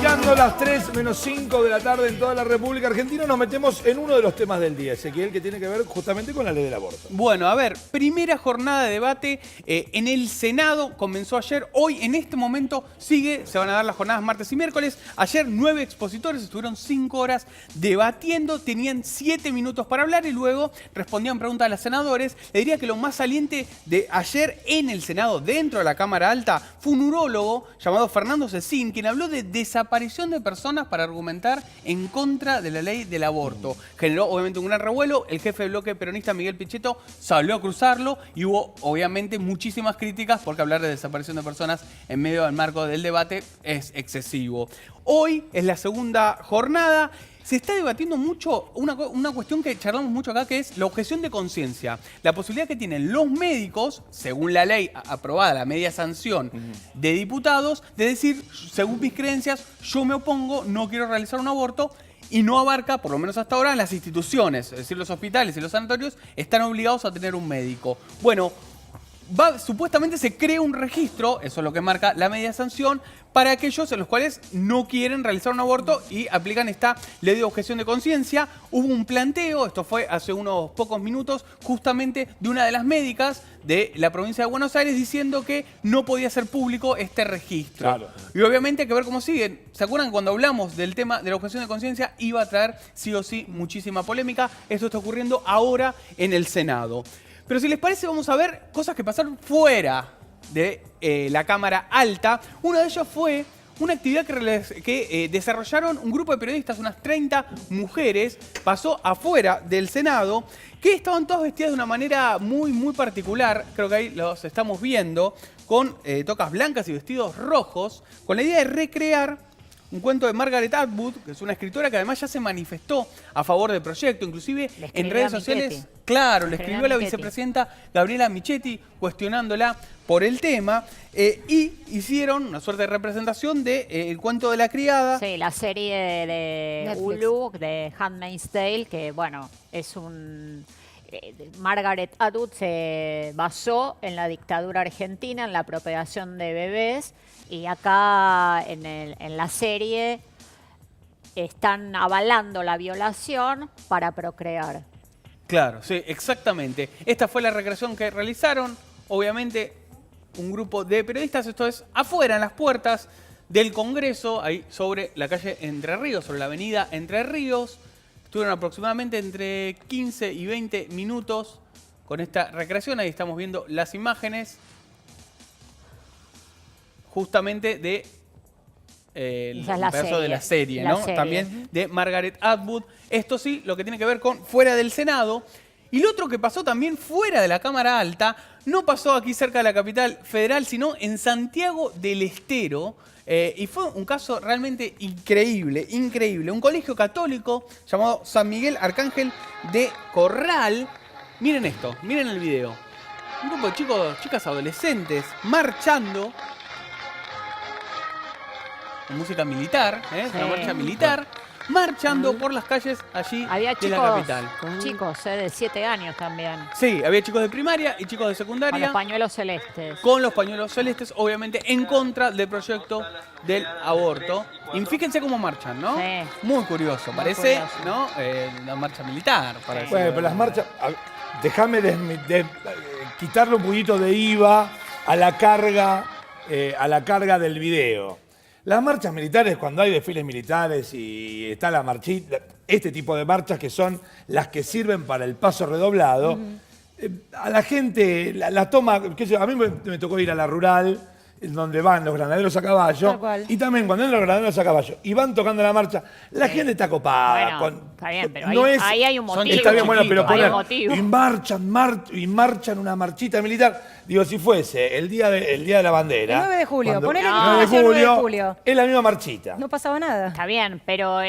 Llegando las 3 menos 5 de la tarde en toda la República Argentina, nos metemos en uno de los temas del día, Ezequiel, que tiene que ver justamente con la ley del aborto. Bueno, a ver, primera jornada de debate en el Senado, comenzó ayer, hoy en este momento sigue, se van a dar las jornadas martes y miércoles. Ayer 9 expositores estuvieron 5 horas debatiendo, tenían 7 minutos para hablar y luego respondían preguntas a los senadores. Le diría que lo más saliente de ayer en el Senado, dentro de la Cámara Alta, fue un urólogo llamado Fernando Cecín, quien habló de desaparición de personas para argumentar en contra de la ley del aborto. Generó obviamente un gran revuelo, el jefe del bloque peronista Miguel Pichetto salió a cruzarlo y hubo obviamente muchísimas críticas porque hablar de desaparición de personas en medio del marco del debate es excesivo. Hoy es la segunda jornada. Se está debatiendo mucho una cuestión que charlamos mucho acá, que es la objeción de conciencia. La posibilidad que tienen los médicos, según la ley aprobada, la media sanción de diputados, de decir, según mis creencias, yo me opongo, no quiero realizar un aborto, y no abarca, por lo menos hasta ahora, las instituciones, es decir, los hospitales y los sanatorios están obligados a tener un médico. Bueno, supuestamente se crea un registro, eso es lo que marca la media sanción, para aquellos en los cuales no quieren realizar un aborto y aplican esta ley de objeción de conciencia. Hubo un planteo, esto fue hace unos pocos minutos, justamente de una de las médicas de la provincia de Buenos Aires diciendo que no podía ser público este registro. Claro. Y obviamente hay que ver cómo siguen. ¿Se acuerdan cuando hablamos del tema de la objeción de conciencia? Iba a traer sí o sí muchísima polémica. Esto está ocurriendo ahora en el Senado. Pero si les parece, vamos a ver cosas que pasaron fuera de la Cámara Alta. Una de ellas fue una actividad que desarrollaron un grupo de periodistas, unas 30 mujeres, pasó afuera del Senado, que estaban todas vestidas de una manera muy, muy particular. Creo que ahí los estamos viendo, con tocas blancas y vestidos rojos, con la idea de recrear un cuento de Margaret Atwood, que es una escritora que además ya se manifestó a favor del proyecto, inclusive en redes sociales. Claro, le escribió a la vicepresidenta Gabriela Michetti cuestionándola por el tema y hicieron una suerte de representación de El cuento de la criada. Sí, la serie de Netflix. Hulu, de Handmaid's Tale, que bueno, es un... Margaret Atwood se basó en la dictadura argentina, en la apropiación de bebés, y acá en la serie están avalando la violación para procrear. Claro, sí, exactamente. Esta fue la recreación que realizaron, obviamente, un grupo de periodistas. Esto es afuera, en las puertas del Congreso, ahí sobre la calle Entre Ríos, sobre la avenida Entre Ríos. Estuvieron aproximadamente entre 15 y 20 minutos con esta recreación. Ahí estamos viendo las imágenes justamente de el pedazo de la serie, ¿no? También de Margaret Atwood. Esto sí, lo que tiene que ver con fuera del Senado. Y lo otro que pasó también fuera de la Cámara Alta, no pasó aquí cerca de la capital federal, sino en Santiago del Estero. Y fue un caso realmente increíble, increíble. Un colegio católico llamado San Miguel Arcángel de Corral. Miren esto, miren el video. Un grupo de chicas adolescentes marchando. Música militar, una marcha militar. Marchando por las calles allí de la capital. Chicos de 7 años también. Sí, había chicos de primaria y chicos de secundaria. Con los pañuelos celestes. Con los pañuelos celestes, obviamente en contra del proyecto del aborto. Y fíjense cómo marchan, ¿no? Sí. Muy curioso, parece, ¿no? Una marcha militar. Bueno, pero las marchas... Déjame quitarle un poquito de IVA a la carga del video. Las marchas militares, cuando hay desfiles militares y está la marchita, este tipo de marchas que son las que sirven para el paso redoblado, a la gente la toma, qué sé yo, a mí me tocó ir a la rural, donde van los granaderos a caballo, y también cuando van los granaderos a caballo y van tocando la marcha, la gente está copada. Bueno, está bien, pero no ahí hay un motivo. Está bien, bueno, pero hay un motivo. Y marchan una marchita militar. Digo, si fuese el día de la bandera. El 9 de julio, ponele el 9 de 9 de julio. Es la misma marchita. No pasaba nada. Está bien, pero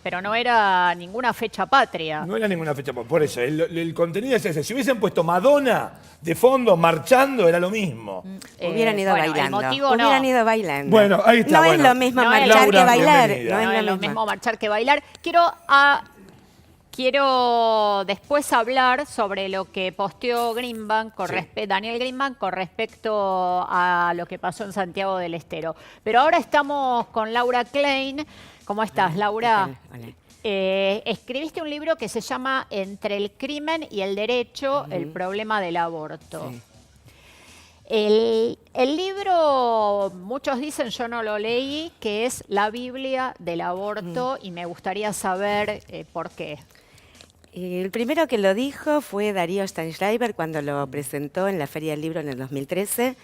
pero no era ninguna fecha patria. No era ninguna fecha patria. Por eso, el contenido es ese. Si hubiesen puesto Madonna de fondo marchando, era lo mismo. Hubieran ido bailando. Hubieran ido bailando. Bueno, ahí está. No es lo mismo marchar que bailar. No es lo mismo marchar que bailar. Quiero quiero después hablar sobre lo que posteó Greenbank Sí. Daniel Greenbank con respecto a lo que pasó en Santiago del Estero. Pero ahora estamos con Laura Klein. ¿Cómo estás, Hola, Laura? ¿qué tal? Hola. Escribiste un libro que se llama Entre el crimen y el derecho, el problema del aborto. Sí. El libro, muchos dicen, yo no lo leí, que es la Biblia del aborto y me gustaría saber por qué. Y el primero que lo dijo fue Darío Steinschreiber cuando lo presentó en la Feria del Libro en el 2013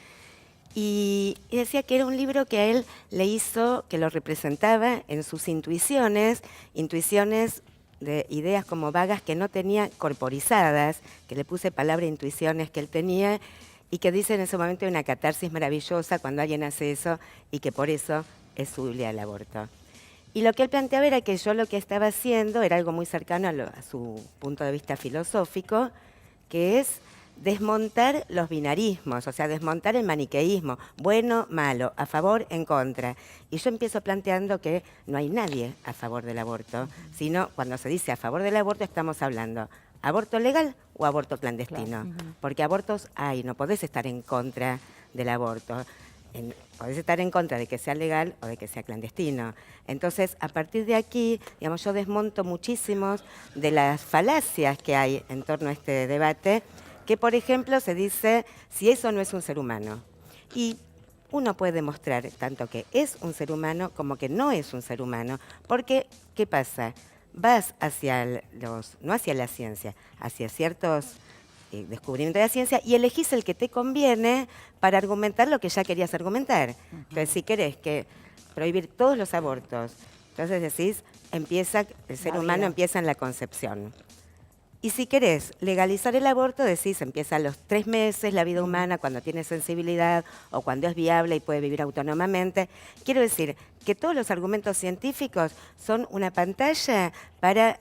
y decía que era un libro que a él le hizo, que lo representaba en sus intuiciones de ideas como vagas que no tenía corporizadas, que le puse palabra intuiciones que él tenía y que dice en ese momento una catarsis maravillosa cuando alguien hace eso y que por eso es su Biblia del aborto. Y lo que él planteaba era que yo lo que estaba haciendo era algo muy cercano a su punto de vista filosófico, que es desmontar los binarismos, o sea, desmontar el maniqueísmo, bueno, malo, a favor, en contra. Y yo empiezo planteando que no hay nadie a favor del aborto, sino cuando se dice a favor del aborto estamos hablando aborto legal o aborto clandestino, porque abortos hay, no podés estar en contra del aborto. Podés estar en contra de que sea legal o de que sea clandestino. Entonces, a partir de aquí, digamos, yo desmonto muchísimos de las falacias que hay en torno a este debate, que, por ejemplo, se dice, si eso no es un ser humano. Y uno puede demostrar tanto que es un ser humano como que no es un ser humano, porque, ¿qué pasa? Vas hacia no hacia la ciencia, hacia ciertos descubrimiento de la ciencia y elegís el que te conviene para argumentar lo que ya querías argumentar. Entonces, si querés que prohibir todos los abortos, entonces decís, el ser humano empieza en la concepción. Y si querés legalizar el aborto, decís, empieza a los 3 meses la vida humana, cuando tiene sensibilidad o cuando es viable y puede vivir autónomamente. Quiero decir que todos los argumentos científicos son una pantalla para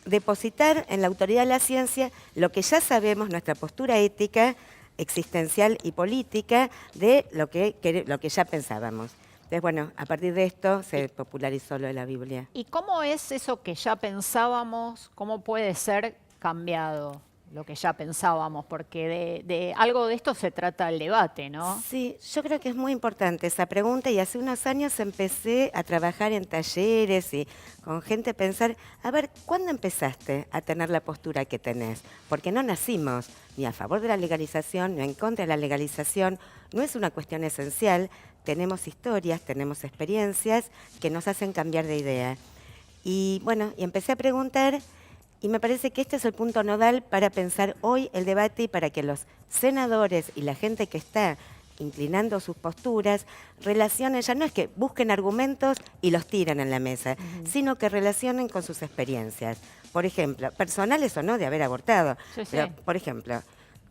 depositar en la autoridad de la ciencia lo que ya sabemos, nuestra postura ética, existencial y política de lo que ya pensábamos. Entonces, bueno, a partir de esto se popularizó lo de la Biblia. ¿Y cómo es eso que ya pensábamos? ¿Cómo puede ser cambiado lo que ya pensábamos? Porque de algo de esto se trata el debate, ¿no? Sí, yo creo que es muy importante esa pregunta y hace unos años empecé a trabajar en talleres y con gente a pensar, a ver, ¿cuándo empezaste a tener la postura que tenés? Porque no nacimos ni a favor de la legalización, ni en contra de la legalización, no es una cuestión esencial, tenemos historias, tenemos experiencias que nos hacen cambiar de idea. Y bueno, y empecé a preguntar y me parece que este es el punto nodal para pensar hoy el debate y para que los senadores y la gente que está inclinando sus posturas relacionen, ya no es que busquen argumentos y los tiran en la mesa, sino que relacionen con sus experiencias. Por ejemplo, personales o no de haber abortado. Sí, sí. Pero, por ejemplo,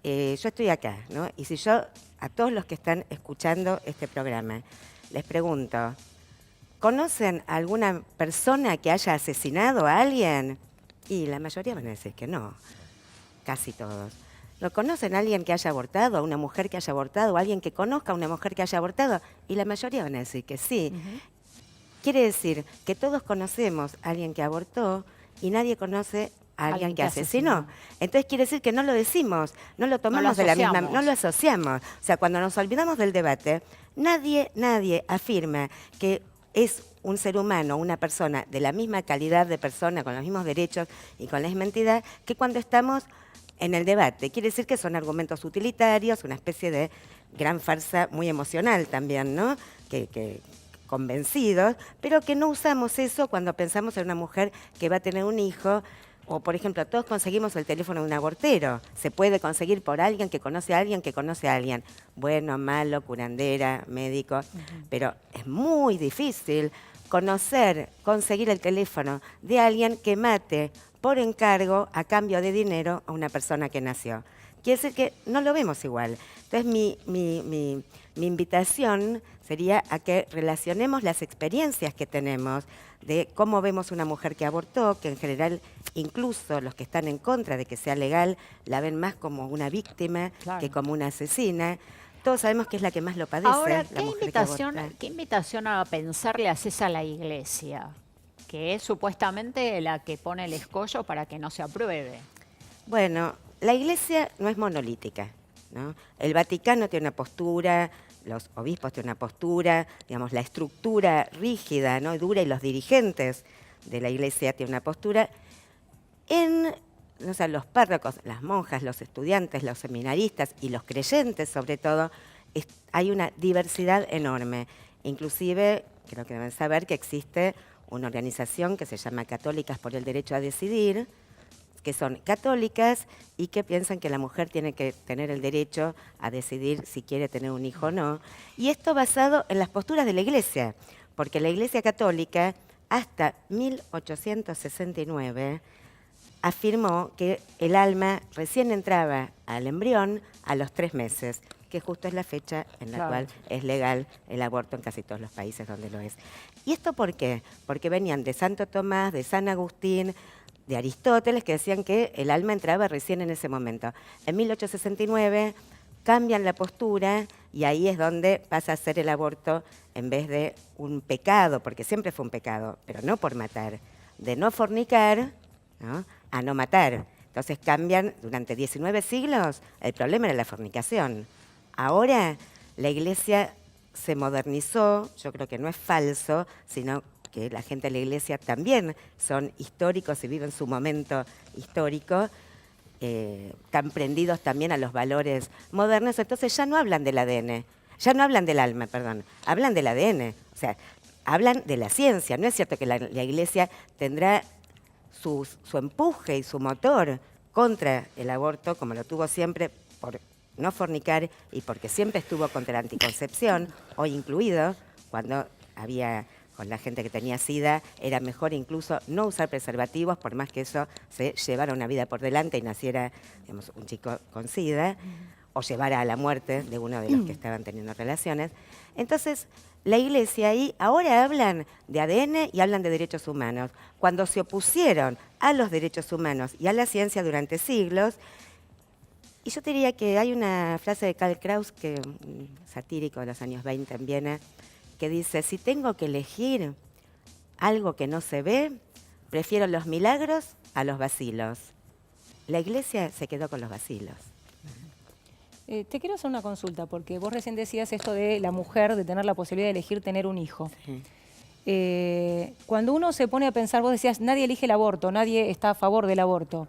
yo estoy acá, ¿no? Y si yo a todos los que están escuchando este programa les pregunto, ¿conocen a alguna persona que haya asesinado a alguien? Y la mayoría van a decir que no, casi todos. ¿Lo conocen a alguien que haya abortado, a una mujer que haya abortado, o a alguien que conozca a una mujer que haya abortado? Y la mayoría van a decir que sí. Quiere decir que todos conocemos a alguien que abortó y nadie conoce a alguien que asesinó. Entonces quiere decir que no lo decimos, no lo tomamos de la misma, no lo asociamos. O sea, cuando nos olvidamos del debate, nadie afirma que es un ser humano, una persona de la misma calidad de persona, con los mismos derechos y con la misma entidad, que cuando estamos en el debate. Quiere decir que son argumentos utilitarios, una especie de gran farsa muy emocional también, ¿no? Que convencidos, pero que no usamos eso cuando pensamos en una mujer que va a tener un hijo. O, por ejemplo, todos conseguimos el teléfono de un abortero. Se puede conseguir por alguien que conoce a alguien que conoce a alguien. Bueno, malo, curandera, médico. Pero es muy difícil conseguir el teléfono de alguien que mate por encargo a cambio de dinero a una persona que nació. Quiere decir que no lo vemos igual. Entonces, mi invitación sería a que relacionemos las experiencias que tenemos de cómo vemos una mujer que abortó, que en general incluso los que están en contra de que sea legal la ven más como una víctima que como una asesina. Todos sabemos que es la que más lo padece. Ahora, la mujer que aborta. ¿qué invitación a pensar le haces a la Iglesia? que es supuestamente la que pone el escollo para que no se apruebe. Bueno, la Iglesia no es monolítica, ¿no? El Vaticano tiene una postura, los obispos tienen una postura, digamos, la estructura rígida, ¿no?, dura, y los dirigentes de la Iglesia tienen una postura. O sea, los párrocos, las monjas, los estudiantes, los seminaristas y los creyentes, sobre todo, hay una diversidad enorme. Inclusive, creo que deben saber que existe una organización que se llama Católicas por el Derecho a Decidir, que son católicas y que piensan que la mujer tiene que tener el derecho a decidir si quiere tener un hijo o no. Y esto basado en las posturas de la Iglesia, porque la Iglesia Católica hasta 1869 afirmó que el alma recién entraba al embrión a los 3 meses, que justo es la fecha en la cual es legal el aborto en casi todos los países donde lo es. ¿Y esto por qué? Porque venían de Santo Tomás, de San Agustín, de Aristóteles, que decían que el alma entraba recién en ese momento. En 1869 cambian la postura y ahí es donde pasa a ser el aborto, en vez de un pecado, porque siempre fue un pecado, pero no por matar, de no fornicar, ¿no?, a no matar. Entonces cambian, durante 19 siglos, el problema era la fornicación. Ahora la Iglesia se modernizó, yo creo que no es falso, sino que la gente de la Iglesia también son históricos y viven su momento histórico, están prendidos también a los valores modernos, entonces ya no hablan del ADN, ya no hablan del alma, perdón, hablan del ADN, o sea, hablan de la ciencia. No es cierto que la Iglesia tendrá su empuje y su motor contra el aborto, como lo tuvo siempre, por no fornicar y porque siempre estuvo contra la anticoncepción, hoy incluido, cuando había con la gente que tenía SIDA, era mejor incluso no usar preservativos, por más que eso se llevara una vida por delante y naciera, digamos, un chico con SIDA, o llevara a la muerte de uno de los que estaban teniendo relaciones. Entonces, la Iglesia ahí ahora hablan de ADN y hablan de derechos humanos. Cuando se opusieron a los derechos humanos y a la ciencia durante siglos, y yo diría que hay una frase de Karl Kraus, que satírico de los años 20 en Viena, que dice: si tengo que elegir algo que no se ve, prefiero los milagros a los vacilos. La Iglesia se quedó con los vacilos. Te quiero hacer una consulta, porque vos recién decías esto de la mujer, de tener la posibilidad de elegir tener un hijo. Sí. Cuando uno se pone a pensar, vos decías, nadie elige el aborto, nadie está a favor del aborto.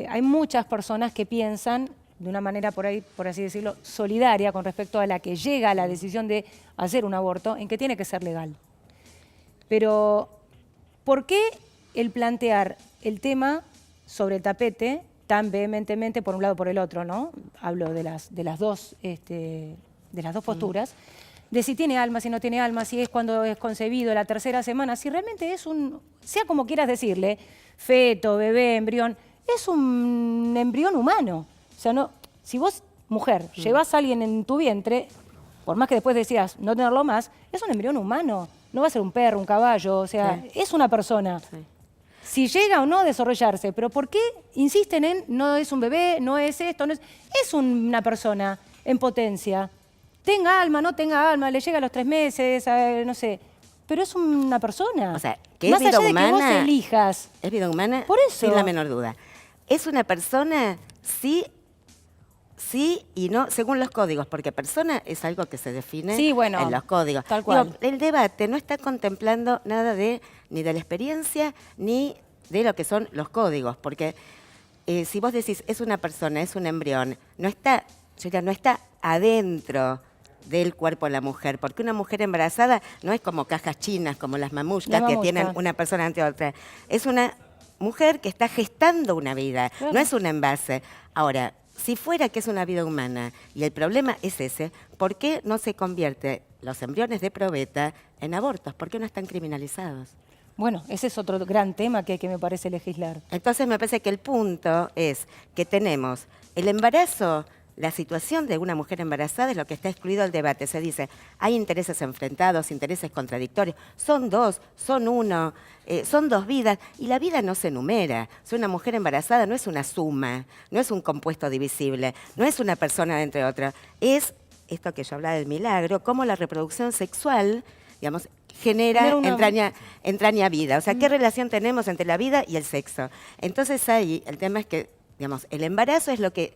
Hay muchas personas que piensan de una manera, por ahí, por así decirlo, solidaria con respecto a la que llega a la decisión de hacer un aborto, en que tiene que ser legal. Pero, ¿por qué el plantear el tema sobre el tapete tan vehementemente por un lado o por el otro, ¿no? Hablo de las dos posturas, de si tiene alma, si no tiene alma, si es cuando es concebido, la tercera semana, si realmente es un, sea como quieras decirle, feto, bebé, embrión, es un embrión humano. O sea, no, si vos, mujer, llevas a alguien en tu vientre, por más que después decías no tenerlo más, es un embrión humano. No va a ser un perro, un caballo, o sea, es una persona. Sí. Si llega o no a desarrollarse, pero ¿por qué insisten en no es un bebé, no es esto, no es... Es una persona en potencia. Tenga alma, no tenga alma, le llega a los 3 meses, no sé... Pero es una persona. O sea, que más es vida allá humana, de que vos elijas. Es vida humana, por eso, sin la menor duda. Es una persona, sí y no, según los códigos, porque persona es algo que se define en los códigos. Tal cual. Digo, el debate no está contemplando nada ni de la experiencia, ni de lo que son los códigos, porque si vos decís es una persona, es un embrión, no está adentro del cuerpo de la mujer, porque una mujer embarazada no es como cajas chinas, como las mamushkas que tienen una persona ante otra. Es una mujer que está gestando una vida, no es un envase. Ahora, si fuera que es una vida humana y el problema es ese, ¿por qué no se convierte los embriones de probeta en abortos? ¿Por qué no están criminalizados? Bueno, ese es otro gran tema que me parece legislar. Entonces me parece que el punto es que tenemos el embarazo. La situación de una mujer embarazada es lo que está excluido del debate. Se dice, hay intereses enfrentados, intereses contradictorios. Son dos, son uno, son dos vidas. Y la vida no se enumera. Si una mujer embarazada no es una suma, no es un compuesto divisible, no es una persona entre otra. Es esto que yo hablaba del milagro, cómo la reproducción sexual digamos, genera, Genera una- entraña vida. O sea, ¿qué relación tenemos entre la vida y el sexo? Entonces ahí el tema es que, digamos, el embarazo es lo que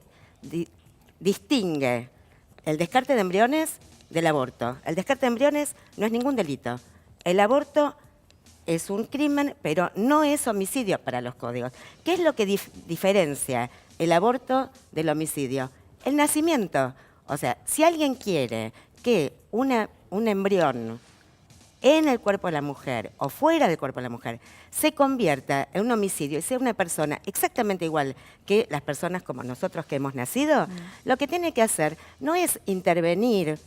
distingue el descarte de embriones del aborto. El descarte de embriones no es ningún delito. El aborto es un crimen, pero no es homicidio para los códigos. ¿Qué es lo que diferencia el aborto del homicidio? El nacimiento. O sea, si alguien quiere que un embrión en el cuerpo de la mujer o fuera del cuerpo de la mujer se convierta en un homicidio y sea una persona exactamente igual que las personas como nosotros que hemos nacido, lo que tiene que hacer no es intervenir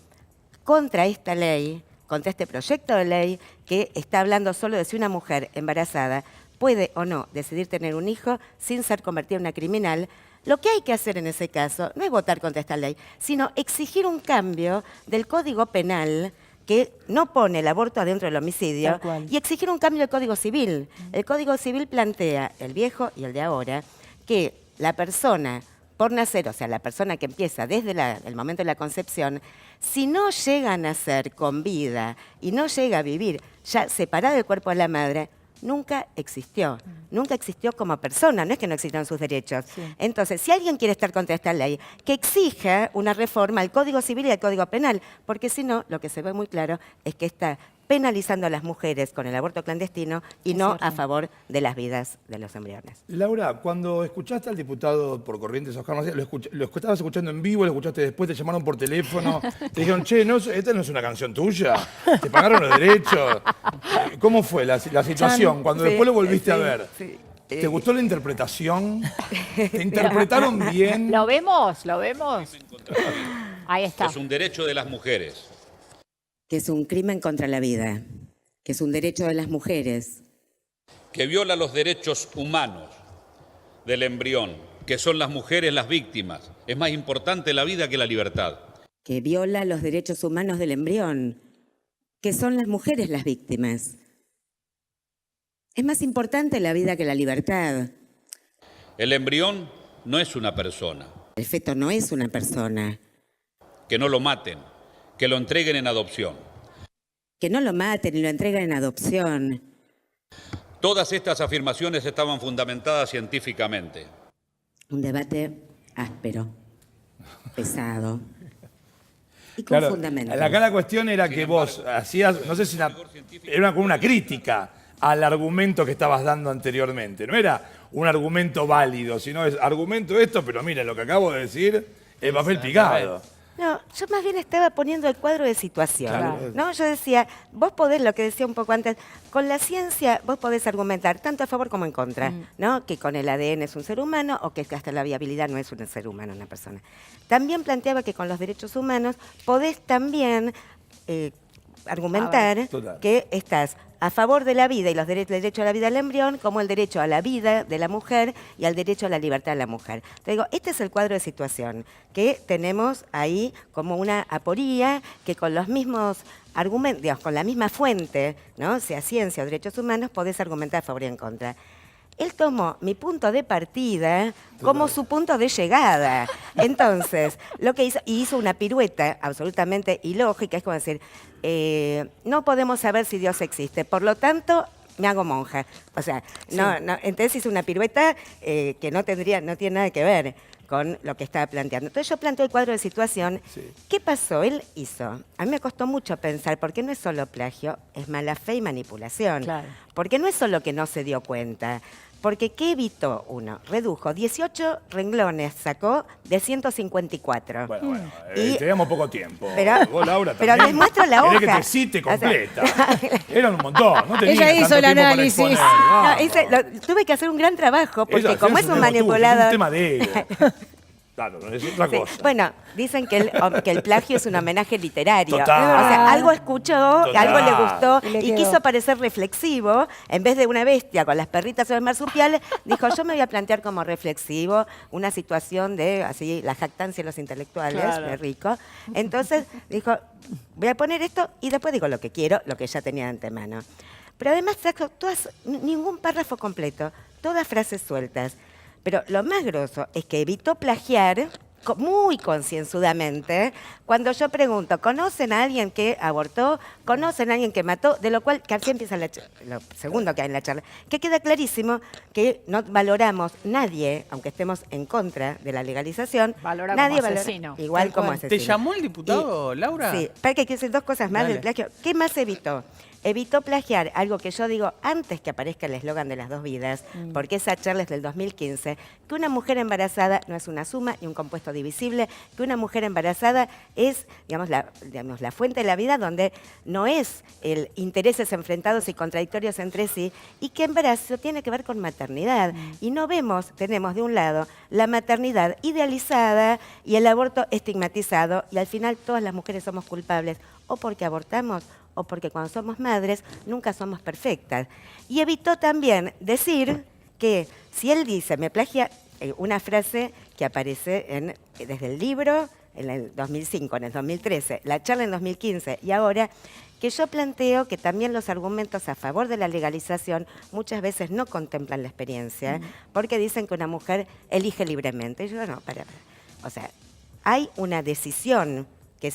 contra esta ley, contra este proyecto de ley que está hablando solo de si una mujer embarazada puede o no decidir tener un hijo sin ser convertida en una criminal. Lo que hay que hacer en ese caso no es votar contra esta ley, sino exigir un cambio del Código Penal que no pone el aborto adentro del homicidio Tal cual. y exigir un cambio del Código Civil. El Código Civil plantea, el viejo y el de ahora, que la persona por nacer, o sea, la persona que empieza desde el momento de la concepción, si no llega a nacer con vida y no llega a vivir ya separada del cuerpo de la madre, nunca existió. Nunca existió como persona, no es que no existan sus derechos. Sí. Entonces, si alguien quiere estar contra esta ley, que exija una reforma al Código Civil y al Código Penal, porque si no, lo que se ve muy claro es que está penalizando a las mujeres con el aborto clandestino y Es no cierto. a favor de las vidas de los embriones. Laura, cuando escuchaste al diputado por Corrientes, Oscar Macías, lo estabas escuchando en vivo, lo escuchaste después, te llamaron por teléfono, te dijeron, che, no, esta no es una canción tuya, te pagaron los derechos. ¿Cómo fue la situación? Cuando Sí, después lo volviste a sí, ver, sí. ¿te gustó la interpretación? ¿Te interpretaron bien? ¿Lo vemos? ¿Lo vemos? Ahí está. Es un derecho de las mujeres. Que es un crimen contra la vida, que es un derecho de las mujeres, Que viola los derechos humanos del embrión, que son las mujeres las víctimas. Es más importante la vida que la libertad. que viola los derechos humanos del embrión, que son las mujeres las víctimas. Es más importante la vida que la libertad. El embrión no es una persona. El feto no es una persona. Que no lo maten, que lo entreguen en adopción. Que no lo maten y lo entreguen en adopción. Todas estas afirmaciones estaban fundamentadas científicamente. Un debate áspero, pesado y con Claro, fundamento. acá la cuestión era que vos hacías, no sé si era como una crítica al argumento que estabas dando anteriormente. No era un argumento válido, sino es argumento esto, pero miren, lo que acabo de decir es papel picado. No, yo más bien estaba poniendo el cuadro de situación, Claro. ¿no? Yo decía, vos podés, lo que decía un poco antes, con la ciencia vos podés argumentar tanto a favor como en contra, ¿no? Que con el ADN es un ser humano o que hasta la viabilidad no es un ser humano, una persona. También planteaba que con los derechos humanos podés también argumentar Total. que estás a favor de la vida y los derechos a la vida del embrión, como el derecho a la vida de la mujer y al derecho a la libertad de la mujer. Te digo, este es el cuadro de situación que tenemos ahí como una aporía que con los mismos argumentos, digamos, con la misma fuente, ¿no? Sea ciencia o derechos humanos, podés argumentar a favor y en contra. Él tomó mi punto de partida como su punto de llegada. Entonces, lo que hizo una pirueta absolutamente ilógica, es como decir, no podemos saber si Dios existe, por lo tanto, me hago monja. O sea, entonces hizo una pirueta que no tiene nada que ver con lo que estaba planteando. Entonces yo planteo el cuadro de situación. Sí. ¿Qué pasó? Él hizo. A mí me costó mucho pensar, porque no es solo plagio, es mala fe y manipulación. Claro. Porque no es solo que no se dio cuenta. Porque ¿qué evitó uno? Redujo 18 renglones, sacó de 154. Bueno, Y- teníamos poco tiempo. Pero- Vos, Laura, pero también les muestro la querés que hoja. te cite O sea- completa. Eran un montón. No tenías Ella hizo tanto el tiempo para análisis. exponer, No, vamos. tuve que hacer un gran trabajo, porque Ella como hace es un tema tuyo, manipulador... es un tema de ego. Claro, no es otra Sí, cosa. bueno, dicen que el plagio es un homenaje literario. Total. O sea, algo escuchó, Total. algo le gustó Y le y quedó. quiso parecer reflexivo. En vez de una bestia con las perritas o los marsupiales, dijo, yo me voy a plantear como reflexivo una situación de, así, la jactancia de los intelectuales, Claro. de rico. Entonces dijo, voy a poner esto y después digo lo que quiero, lo que ya tenía de antemano. Pero además trajo ningún párrafo completo, todas frases sueltas. Pero lo más grosso es que evitó plagiar muy concienzudamente, cuando yo pregunto, ¿conocen a alguien que abortó? ¿Conocen a alguien que mató? De lo cual, que así empieza lo segundo que hay en la charla, que queda clarísimo que no valoramos nadie, aunque estemos en contra de la legalización, Valora nadie como valora asesino. igual Tal como cual. asesino. ¿Te llamó el diputado, Laura? Sí, para que quiero decir dos cosas más Dale. del plagio. ¿Qué más evitó? Evitó plagiar algo que yo digo antes que aparezca el eslogan de las dos vidas, porque esa charla es del 2015, que una mujer embarazada no es una suma ni un compuesto divisible, que una mujer embarazada es, digamos, la fuente de la vida donde no es el intereses enfrentados y contradictorios entre sí, y que embarazo tiene que ver con maternidad. Y no tenemos de un lado la maternidad idealizada y el aborto estigmatizado, y al final todas las mujeres somos culpables, o porque abortamos, o porque cuando somos madres nunca somos perfectas. Y evitó también decir que si él dice, me plagia una frase que aparece desde el libro en el 2005, en el 2013, la charla en 2015 y ahora, que yo planteo que también los argumentos a favor de la legalización muchas veces no contemplan la experiencia, porque dicen que una mujer elige libremente. Y yo no, para. O sea, hay una decisión que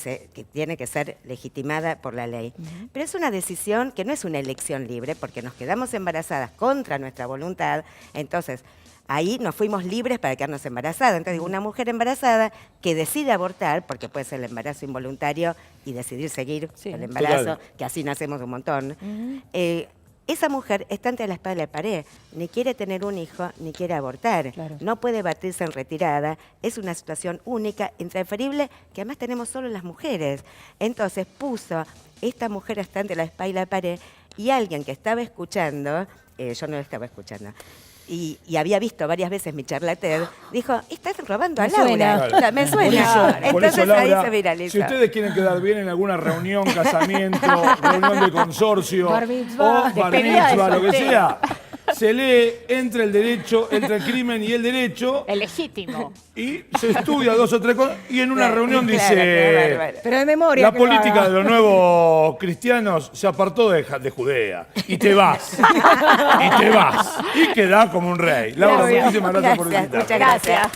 tiene que ser legitimada por la ley. Pero es una decisión que no es una elección libre, porque nos quedamos embarazadas contra nuestra voluntad, entonces ahí nos fuimos libres para quedarnos embarazadas. Entonces digo, una mujer embarazada que decide abortar, porque puede ser el embarazo involuntario y decidir seguir el embarazo, Total. que así nacemos un montón, esa mujer está entre la espada y la pared, ni quiere tener un hijo, ni quiere abortar, Claro. no puede batirse en retirada, es una situación única, intransferible, que además tenemos solo las mujeres. Entonces puso, esta mujer está entre la espada y la pared, y alguien que estaba escuchando, yo no lo estaba escuchando, y había visto varias veces mi charla TED, dijo, estás robando a Me Laura. suena. O sea, me Por suena. eso, Entonces Laura, ahí se viralizó. si ustedes quieren quedar bien en alguna reunión, casamiento, reunión de consorcio Bar mitzvah, o bar despedida de mitzvah, lo que soltero. sea, se lee entre el crimen y el derecho El legítimo. y se estudia 2 o 3 cosas y en una reunión Claro, dice... qué bárbaro. Pero de memoria. La que lo política haga. de los nuevos cristianos se apartó de Judea. Y te vas. Y te vas. Y quedás como un rey. Laura, Claro, muchísimas gracias por visitarnos. Muchas gracias.